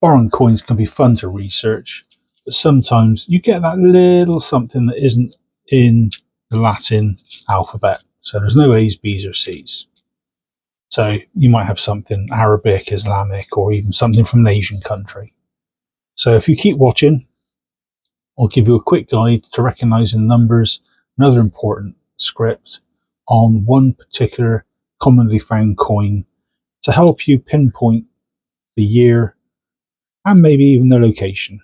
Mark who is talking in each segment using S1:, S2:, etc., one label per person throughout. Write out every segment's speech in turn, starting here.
S1: foreign coins can be fun to research, but sometimes you get that little something that isn't in the Latin alphabet. So there's no A's, B's, or C's. So you might have something Arabic, Islamic, or even something from an Asian country. So if you keep watching, I'll give you a quick guide to recognizing numbers and other important script on one particular commonly found coin to help you pinpoint the year and maybe even the location.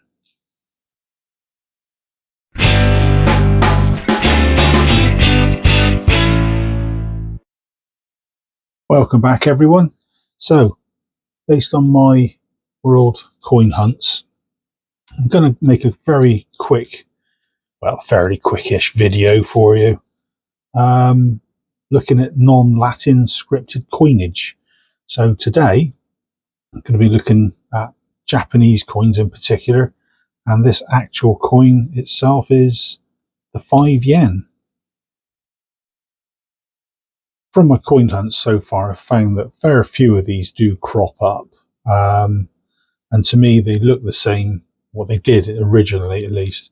S1: Welcome back, everyone. So, based on my world coin hunts, I'm going to make a very quick, well, fairly quickish video for you, looking at non-Latin scripted coinage. So today, I'm going to be looking at Japanese coins in particular, and this actual coin itself is the 5 yen. From my coin hunts so far, I've found that a fair few of these do crop up, and to me they look the same, what they did originally at least.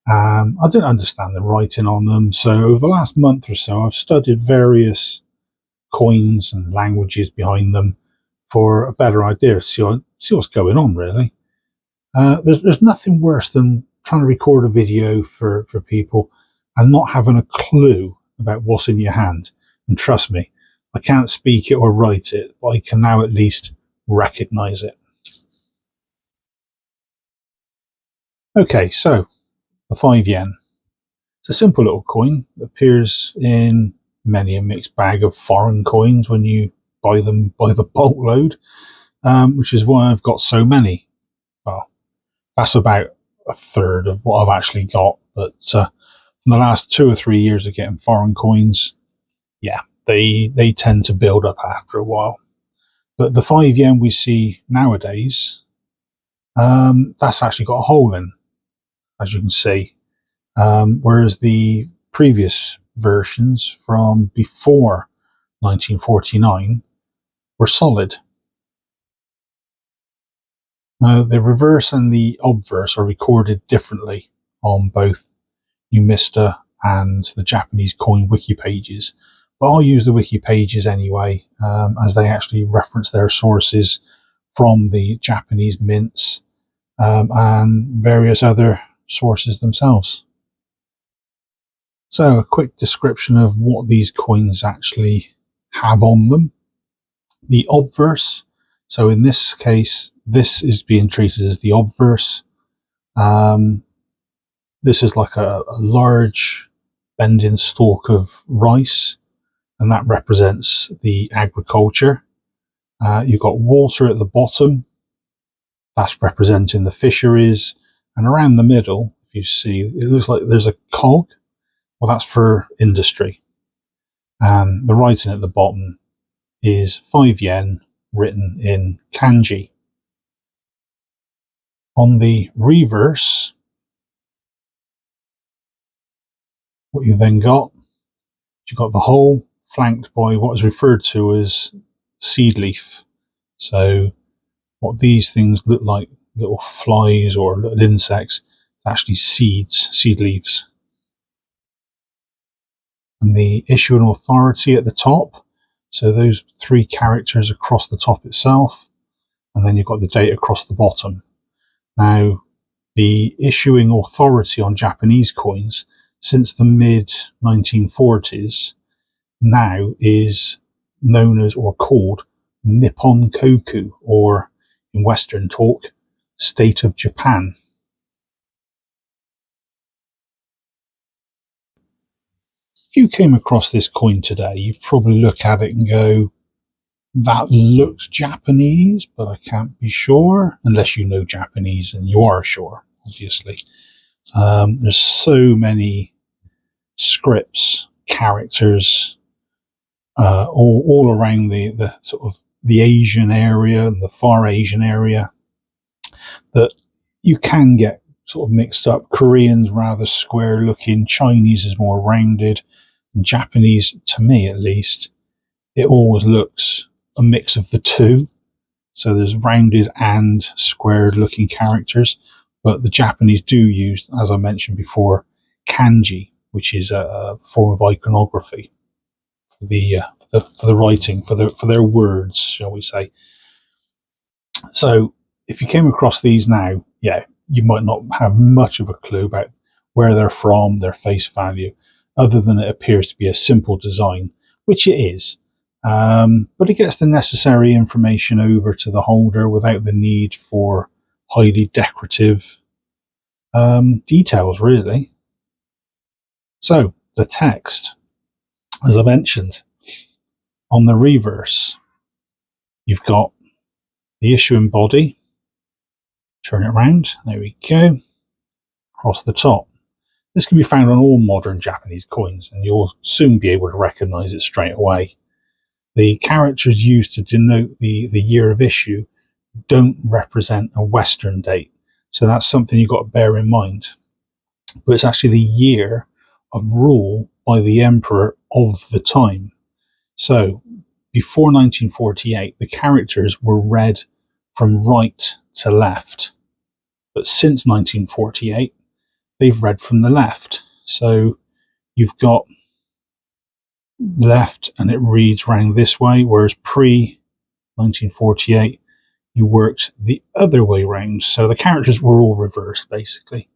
S1: I didn't understand the writing on them, so over the last month or so I've studied various coins and languages behind them for a better idea, see what's going on really. There's nothing worse than trying to record a video for people and not having a clue about what's in your hand. And trust me, I can't speak it or write it, but I can now at least recognize it. Okay, so the 5 yen. It's a simple little coin that appears in many a mixed bag of foreign coins when you buy them by the boatload, which is why I've got so many. Well, that's about a third of what I've actually got, but in the last 2 or 3 years of getting foreign coins, yeah, they tend to build up after a while. But the 5 yen we see nowadays, that's actually got a hole in, as you can see, whereas the previous versions from before 1949 were solid. Now, the reverse and the obverse are recorded differently on both Numista and the Japanese coin wiki pages, but I'll use the wiki pages anyway, as they actually reference their sources from the Japanese mints and various other sources themselves. So a quick description of what these coins actually have on them. The obverse, so in this case, this is being treated as the obverse. This is like a large bending stalk of rice, and that represents the agriculture. You've got water at the bottom, that's representing the fisheries, and around the middle, if you see, it looks like there's a cog. Well, that's for industry. And the writing at the bottom is 5 yen written in kanji. On the reverse, what you then got, you've got the hole flanked by what is referred to as seed leaf. So what these things look like, little flies or little insects, actually seeds, seed leaves. And the issuing authority at the top, so those 3 characters across the top itself, and then you've got the date across the bottom. Now, the issuing authority on Japanese coins since the mid-1940s now is known as, or called, Nippon Koku, or in Western talk, State of Japan. If you came across this coin today, you'd probably look at it and go, that looks Japanese, but I can't be sure, unless you know Japanese, and you are sure, obviously. There's so many scripts, characters, all around the sort of the Asian area, the far Asian area, that you can get sort of mixed up. Korean's rather square looking, Chinese is more rounded, and Japanese, to me at least, it always looks a mix of the two. So there's rounded and squared looking characters, but the Japanese do use, as I mentioned before, kanji, which is a form of iconography for the writing for their words, shall we say. So if you came across these now, yeah, you might not have much of a clue about where they're from, their face value, other than it appears to be a simple design, which it is. But it gets the necessary information over to the holder without the need for highly decorative details, really. So the text, as I mentioned, on the reverse, you've got the issuing body. Turn it around. There we go. Across the top. This can be found on all modern Japanese coins, and you'll soon be able to recognize it straight away. The characters used to denote the year of issue don't represent a Western date, so that's something you've got to bear in mind. But it's actually the year of rule by the emperor of the time. So before 1948, the characters were read from right to left, but since 1948, they've read from the left. So you've got left and it reads round this way, whereas pre 1948 you worked the other way round. So the characters were all reversed basically.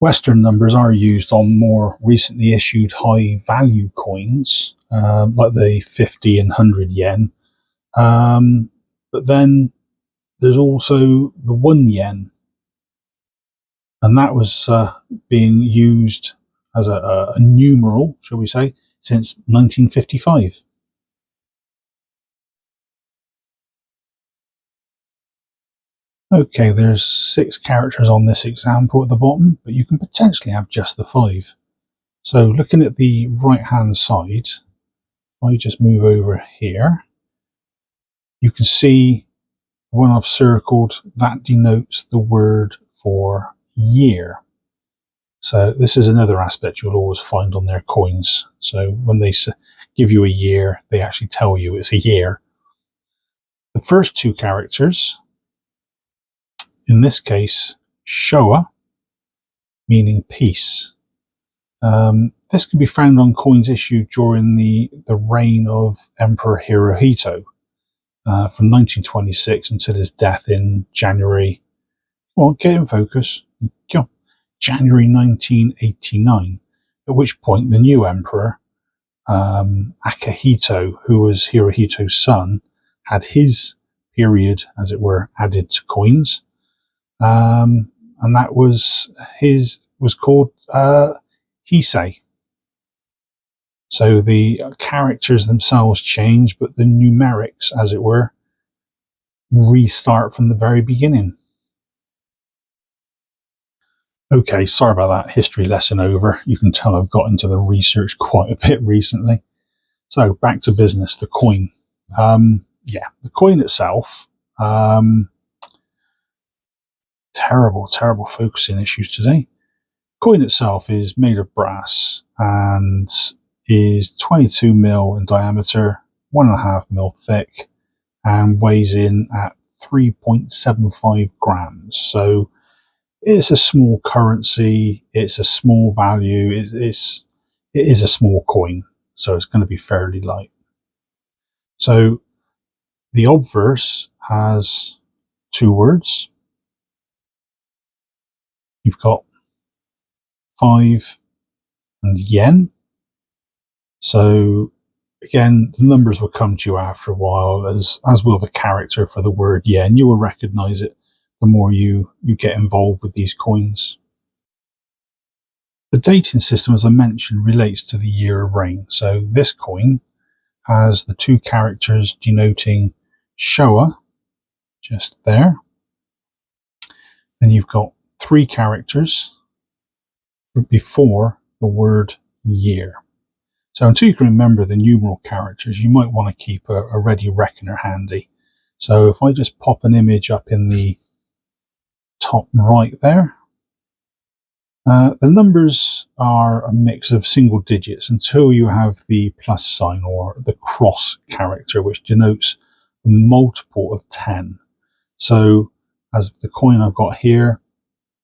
S1: Western numbers are used on more recently issued high value coins, like the 50 and 100 yen. But then there's also the 1 yen, and that was being used as a numeral, shall we say, since 1955. Okay, there's 6 characters on this example at the bottom, but you can potentially have just the 5. So looking at the right hand side, if I just move over here, you can see the one I've circled, that denotes the word for year. So this is another aspect you'll always find on their coins. So when they give you a year, they actually tell you it's a year. The first 2 characters, in this case, Showa, meaning peace. This can be found on coins issued during the reign of Emperor Hirohito from 1926 until his death in January. Well, get in focus. January 1989, at which point the new emperor, Akihito, who was Hirohito's son, had his period, as it were, added to coins, and that was called Heisei. So the characters themselves change, but the numerics, as it were, restart from the very beginning. Okay, sorry about that. History lesson over. You can tell I've got into the research quite a bit recently. So back to business, the coin. The coin itself, terrible focusing issues today. Coin itself is made of brass and is 22 mil in diameter, 1.5 mil thick, and weighs in at 3.75 grams. So it's a small currency, it's a small value, it is a small coin, so it's going to be fairly light. So the obverse has 2 words. You've got 5 and yen. So again, the numbers will come to you after a while, as will the character for the word yen. You will recognize it the more you get involved with these coins. The dating system, as I mentioned, relates to the year of reign. So this coin has the 2 characters denoting Showa just there. And you've got 3 characters before the word year. So until you can remember the numeral characters, you might want to keep a ready reckoner handy. So if I just pop an image up in the top right there, The numbers are a mix of single digits until you have the plus sign or the cross character, which denotes a multiple of 10. So, as the coin I've got here,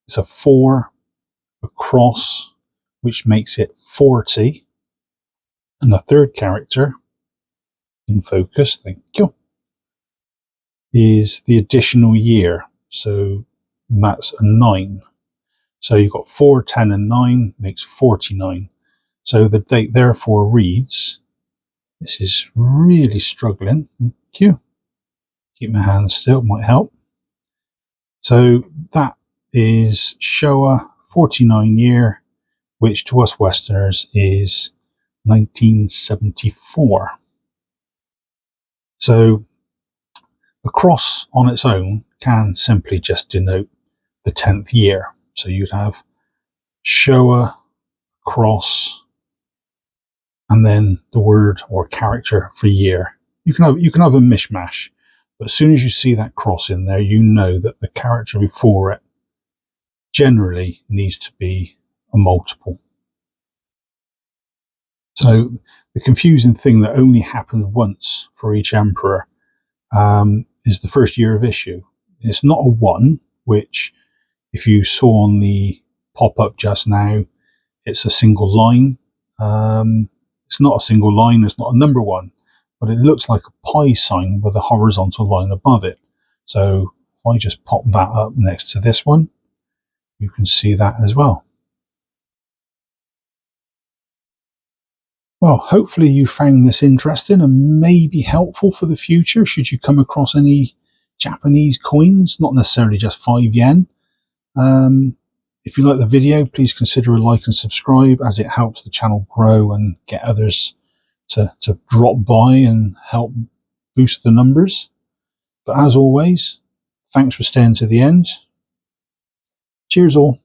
S1: it's a 4, a cross, which makes it 40. And the third character, in focus, thank you, is the additional year. So that's a 9. So you've got 4, 10, and 9 makes 49. So the date therefore reads, this is really struggling. Thank you. Keep my hands still, might help. So that is Showa 49 year, which to us Westerners is 1974. So the cross on its own can simply just denote the 10th year. So you'd have Showa, cross, and then the word or character for year. You can have a mishmash, but as soon as you see that cross in there, you know that the character before it generally needs to be a multiple. So the confusing thing that only happens once for each emperor is the first year of issue. It's not a 1, which if you saw on the pop-up just now, it's a single line. It's not a single line, it's not a number 1, but it looks like a pi sign with a horizontal line above it. So if I just pop that up next to this one, you can see that as well. Well, hopefully you found this interesting and maybe helpful for the future should you come across any Japanese coins, not necessarily just 5 yen. If you like the video, please consider a like and subscribe, as it helps the channel grow and get others to drop by and help boost the numbers. But as always, thanks for staying to the end. Cheers all.